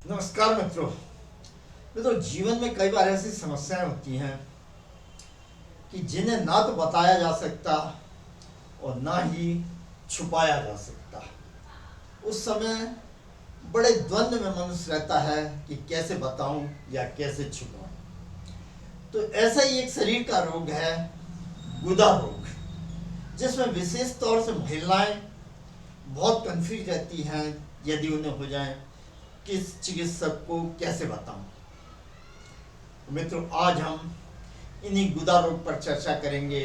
नमस्कार मित्रों। जीवन में कई बार ऐसी समस्याएं होती हैं कि जिन्हें ना तो बताया जा सकता और ना ही छुपाया जा सकता। उस समय बड़े द्वंद्व में मनुष्य रहता है कि कैसे बताऊं या कैसे छुपाऊं। तो ऐसा ही एक शरीर का रोग है गुदा रोग, जिसमें विशेष तौर से महिलाएं बहुत कंफ्यूज रहती हैं यदि उन्हें हो जाए किस चिकित्सक को कैसे बताऊं। मित्रों, आज हम इन्हीं गुदा रोग पर चर्चा करेंगे।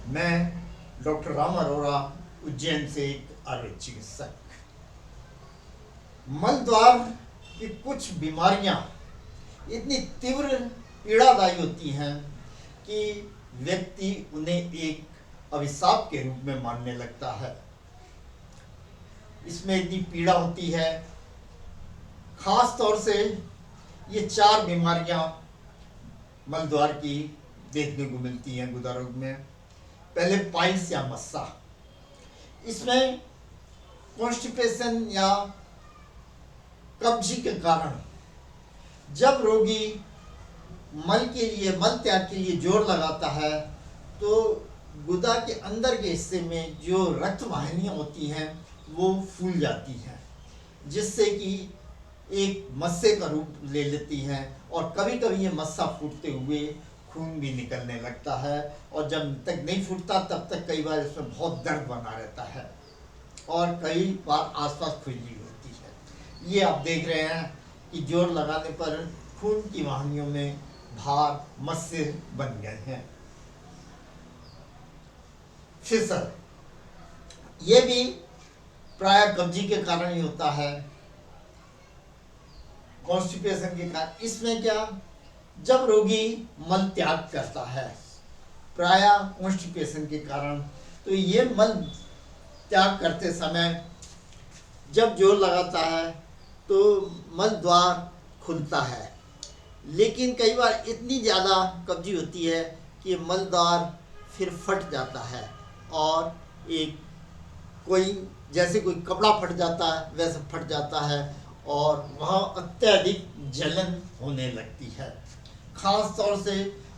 मैं डॉक्टर राम अरोड़ा, उज्जैन से एक आयुर्वेद चिकित्सक। मल द्वार की कुछ बीमारियां इतनी तीव्र पीड़ादायी होती हैं कि व्यक्ति उन्हें एक अभिशाप के रूप में मानने लगता है। इसमें इतनी पीड़ा होती है, खास तौर से ये 4 बीमारियां मलद्वार की देखने को मिलती हैं गुदा रोग में। पहले पाइल्स या मस्सा। इसमें कॉन्स्टिपेशन या कब्जी के कारण जब रोगी मल त्याग के लिए जोर लगाता है तो गुदा के अंदर के हिस्से में जो रक्त वाहिनियां होती हैं वो फूल जाती हैं, जिससे कि एक मस्से का रूप ले लेती हैं और कभी कभी ये मस्सा फूटते हुए खून भी निकलने लगता है। और जब तक नहीं फूटता तब तक कई बार इसमें बहुत दर्द बना रहता है और कई बार आसपास खुजली होती है। ये आप देख रहे हैं कि जोर लगाने पर खून की वाहिनियों में भार मस्से बन गए हैं। फिसर, ये भी प्राय कब्जी के कारण ही होता है, कॉन्स्टिपेशन के कारण। इसमें क्या, जब रोगी मल त्याग करता है प्राय कॉन्स्टिपेशन के कारण, तो ये मल त्याग करते समय जब जोर लगाता है तो मल द्वार खुलता है, लेकिन कई बार इतनी ज़्यादा कब्जी होती है कि मल द्वार फिर फट जाता है और एक जैसे कोई कपड़ा फट जाता है वैसे फट जाता है और वहाँ अत्यधिक जलन होने लगती है। खास तौर से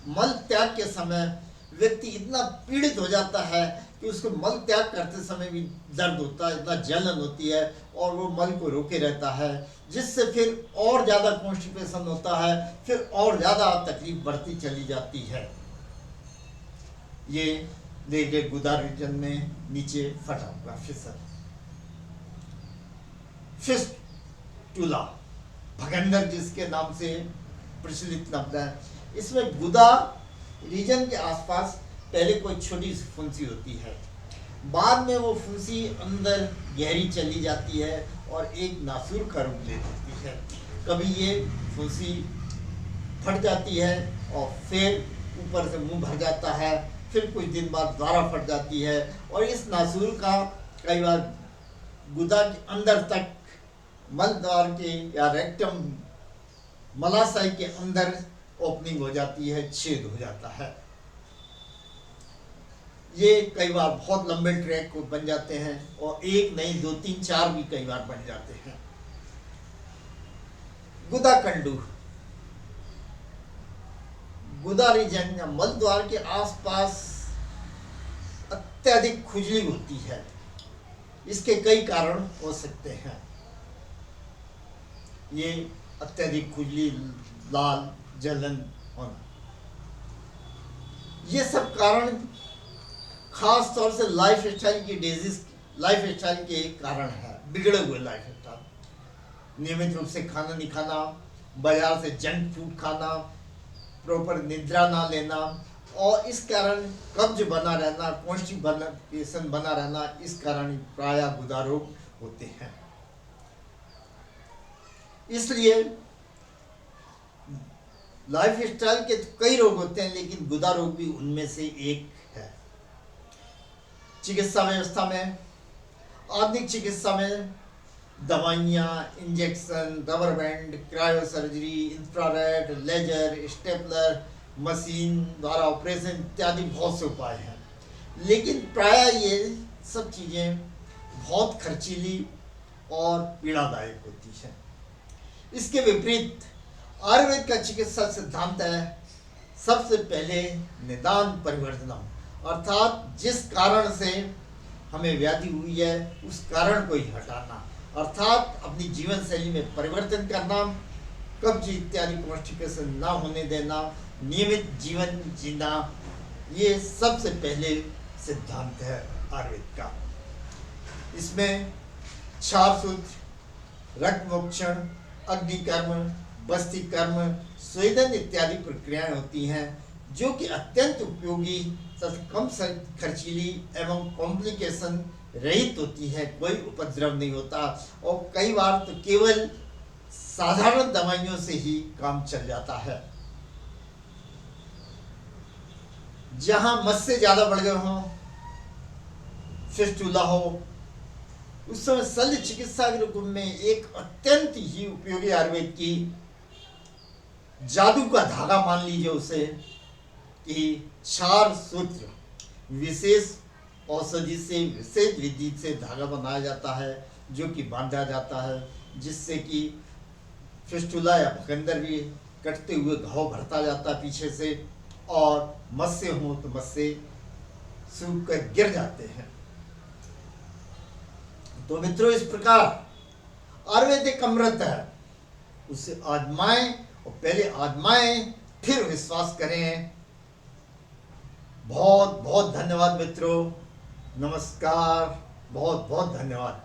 मल त्याग के समय व्यक्ति इतना पीड़ित हो जाता है कि उसको मल त्याग करते समय भी दर्द होता है, इतना जलन होती है और वो मल को रोके रहता है, जिससे फिर और ज़्यादा कॉन्स्टिपेशन होता है, फिर और ज़्यादा तकलीफ बढ़ती चली जाती है। ये देखिए गुदा रीजन में नीचे फटा हुआ फिस्टुला, भगंदर जिसके नाम से प्रचलित नाम है। इसमें गुदा रीजन के आसपास पहले कोई छोटी सी फुंसी होती है, बाद में वो फुंसी अंदर गहरी चली जाती है और एक नासूर का रूप ले लेती है। कभी ये फुंसी फट जाती है और फिर ऊपर से मुंह भर जाता है, फिर कुछ दिन बाद दोबारा फट जाती है और इस नासूर का कई बार गुदा के अंदर तक मल द्वार के या रेक्टम मलाशय के अंदर ओपनिंग हो जाती है, छेद हो जाता है। ये कई बार बहुत लंबे ट्रैक को बन जाते हैं और एक नहीं 2 3 4 भी कई बार बन जाते हैं। गुदा कंडू, गुदा रीजन या मल द्वार के आसपास अत्यधिक खुजली होती है। इसके कई कारण हो सकते हैं। ये अत्यधिक खुजली, लाल, जलन होना, ये सब कारण खास तौर से लाइफ स्टाइल के कारण है। बिगड़े हुए लाइफ स्टाइल, नियमित रूप से खाना नहीं खाना, बाजार से जंक फूड खाना, प्रॉपर निद्रा ना लेना और इस कारण कब्ज बना रहना, कॉन्स्टिपेशन बना रहना, इस कारण प्राय गुदा रोग होते हैं। इसलिए लाइफ स्टाइल के तो कई रोग होते हैं, लेकिन गुदा रोग भी उनमें से एक है। चिकित्सा व्यवस्था में, आधुनिक चिकित्सा में दवाइयाँ, injection, rubber band, cryo surgery, infrared, laser, stapler, machine द्वारा ऑपरेशन इत्यादि बहुत से उपाय हैं, लेकिन प्राय ये सब चीज़ें बहुत खर्चीली और पीड़ादायक होती हैं। इसके विपरीत आयुर्वेद का चिकित्सा सिद्धांत है सबसे पहले निदान परिवर्तनम, अर्थात जिस कारण से हमें व्याधि हुई है उस कारण को ही हटाना, अर्थात अपनी जीवन शैली में परिवर्तन करना, कब्ज इत्यादि कॉन्स्टिपेशन ना होने देना, नियमित जीवन जीना, ये सबसे पहले सिद्धांत है आयुर्वेद का। इसमें क्षार सूत्र, रक्त मोक्षण, अग्निकर्म, बस्ती कर्म, स्वेदन इत्यादि प्रक्रियाएं होती हैं जो कि अत्यंत उपयोगी तथा कम खर्चीली एवं कॉम्प्लिकेशन रहित होती है, कोई उपद्रव नहीं होता और कई बार तो केवल साधारण दवाइयों से ही काम चल जाता है। जहां मस्से ज्यादा बढ़ गए हों, फिस्टुला हो, उस समय शल्य चिकित्सा के रूप में एक अत्यंत ही उपयोगी आयुर्वेद की जादू का धागा मान लीजिए उसे, कि क्षार सूत्र विशेष औषधि से विशेष विधि से धागा बनाया जाता है जो कि बांधा जाता है, जिससे कि फिस्टुला या भगंदर भी कटते हुए घाव भरता जाता है पीछे से, और मस्से हो तो मस्से सूख कर गिर जाते हैं। तो मित्रों, इस प्रकार आयुर्वेद एक अमृत है, उसे आजमाएं और पहले आजमाएं फिर विश्वास करें। बहुत बहुत धन्यवाद मित्रों, नमस्कार, बहुत बहुत धन्यवाद।